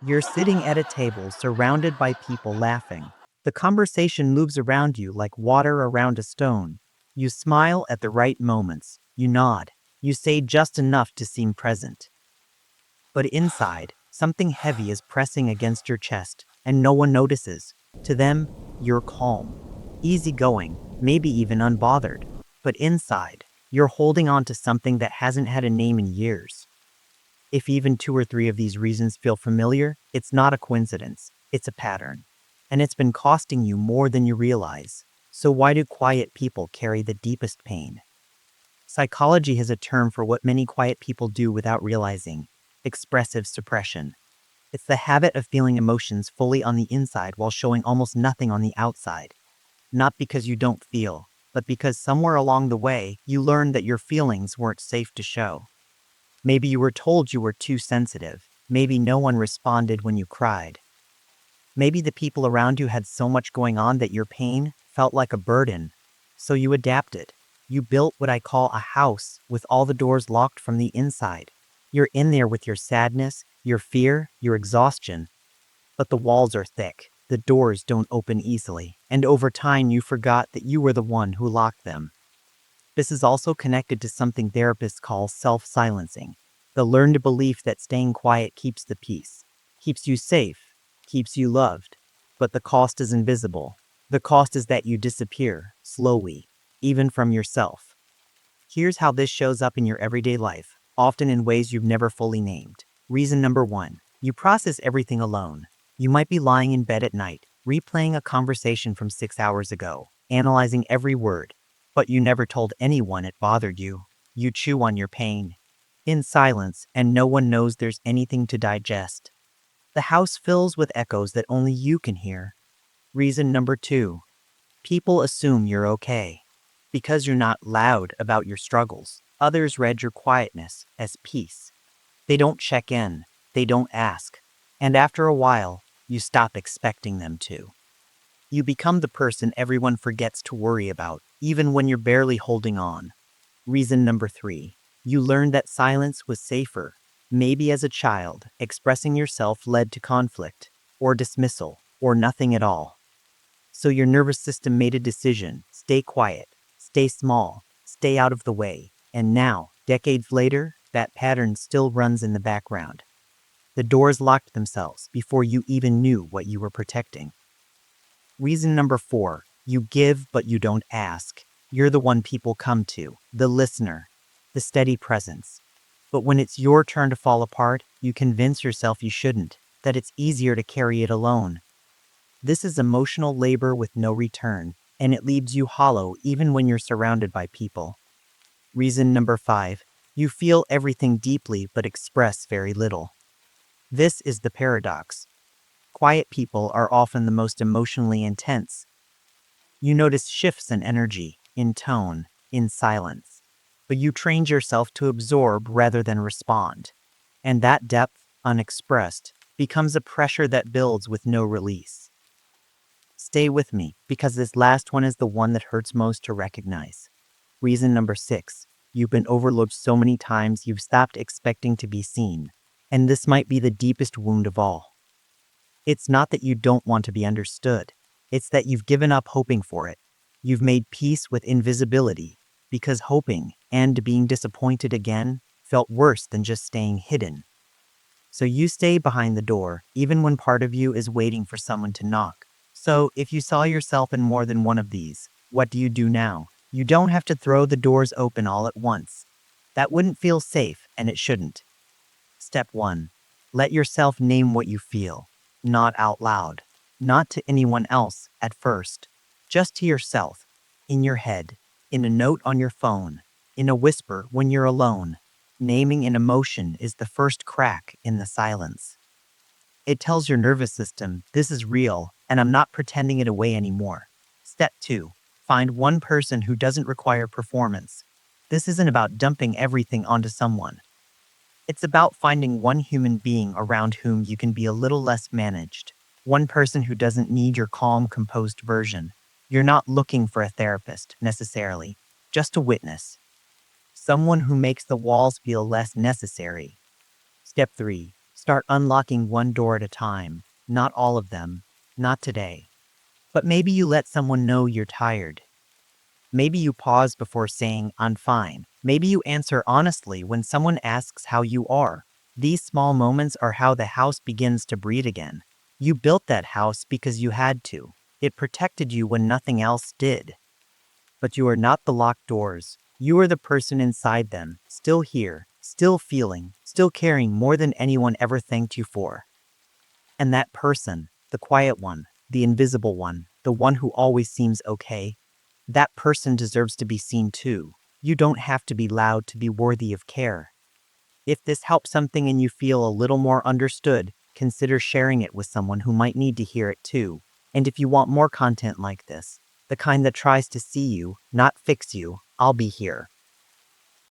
You're sitting at a table surrounded by people laughing. The conversation moves around you like water around a stone. You smile at the right moments. You nod. You say just enough to seem present. But inside, something heavy is pressing against your chest, and no one notices. To them, you're calm, easygoing, maybe even unbothered. But inside, you're holding on to something that hasn't had a name in years. If even two or three of these reasons feel familiar, it's not a coincidence, it's a pattern. And it's been costing you more than you realize. So why do quiet people carry the deepest pain? Psychology has a term for what many quiet people do without realizing: expressive suppression. It's the habit of feeling emotions fully on the inside while showing almost nothing on the outside. Not because you don't feel, but because somewhere along the way, you learned that your feelings weren't safe to show. Maybe you were told you were too sensitive. Maybe no one responded when you cried. Maybe the people around you had so much going on that your pain felt like a burden. So you adapted. You built what I call a house with all the doors locked from the inside. You're in there with your sadness, your fear, your exhaustion. But the walls are thick. The doors don't open easily. And over time you forgot that you were the one who locked them. This is also connected to something therapists call self-silencing, the learned belief that staying quiet keeps the peace, keeps you safe, keeps you loved. But the cost is invisible. The cost is that you disappear, slowly, even from yourself. Here's how this shows up in your everyday life, often in ways you've never fully named. Reason number one, you process everything alone. You might be lying in bed at night, replaying a conversation from 6 hours ago, analyzing every word, but you never told anyone it bothered you. You chew on your pain, in silence, and no one knows there's anything to digest. The house fills with echoes that only you can hear. Reason number two, people assume you're okay. Because you're not loud about your struggles, others read your quietness as peace. They don't check in, they don't ask. And after a while, you stop expecting them to. You become the person everyone forgets to worry about, even when you're barely holding on. Reason number three, you learned that silence was safer. Maybe as a child, expressing yourself led to conflict, or dismissal, or nothing at all. So your nervous system made a decision: stay quiet, stay small, stay out of the way. And now, decades later, that pattern still runs in the background. The doors locked themselves before you even knew what you were protecting. Reason number four, you give but you don't ask. You're the one people come to, the listener, the steady presence. But when it's your turn to fall apart, you convince yourself you shouldn't, that it's easier to carry it alone. This is emotional labor with no return, and it leaves you hollow even when you're surrounded by people. Reason number five, you feel everything deeply but express very little. This is the paradox. Quiet people are often the most emotionally intense. You notice shifts in energy, in tone, in silence. But you trained yourself to absorb rather than respond. And that depth, unexpressed, becomes a pressure that builds with no release. Stay with me, because this last one is the one that hurts most to recognize. Reason number six, you've been overlooked so many times you've stopped expecting to be seen. And this might be the deepest wound of all. It's not that you don't want to be understood. It's that you've given up hoping for it. You've made peace with invisibility, because hoping and being disappointed again felt worse than just staying hidden. So you stay behind the door, even when part of you is waiting for someone to knock. So if you saw yourself in more than one of these, what do you do now? You don't have to throw the doors open all at once. That wouldn't feel safe, and it shouldn't. Step 1. Let yourself name what you feel. Not out loud. Not to anyone else at first. Just to yourself. In your head. In a note on your phone. In a whisper when you're alone. Naming an emotion is the first crack in the silence. It tells your nervous system, this is real, and I'm not pretending it away anymore. Step 2. Find one person who doesn't require performance. This isn't about dumping everything onto someone. It's about finding one human being around whom you can be a little less managed. One person who doesn't need your calm, composed version. You're not looking for a therapist, necessarily. Just a witness. Someone who makes the walls feel less necessary. Step 3. Start unlocking one door at a time, not all of them, not today. But maybe you let someone know you're tired. Maybe you pause before saying, I'm fine. Maybe you answer honestly when someone asks how you are. These small moments are how the house begins to breathe again. You built that house because you had to. It protected you when nothing else did. But you are not the locked doors. You are the person inside them, still here, still feeling, still caring more than anyone ever thanked you for. And that person, the quiet one, the invisible one, the one who always seems okay, that person deserves to be seen too. You don't have to be loud to be worthy of care. If this helps something and you feel a little more understood, consider sharing it with someone who might need to hear it too. And if you want more content like this, the kind that tries to see you, not fix you, I'll be here.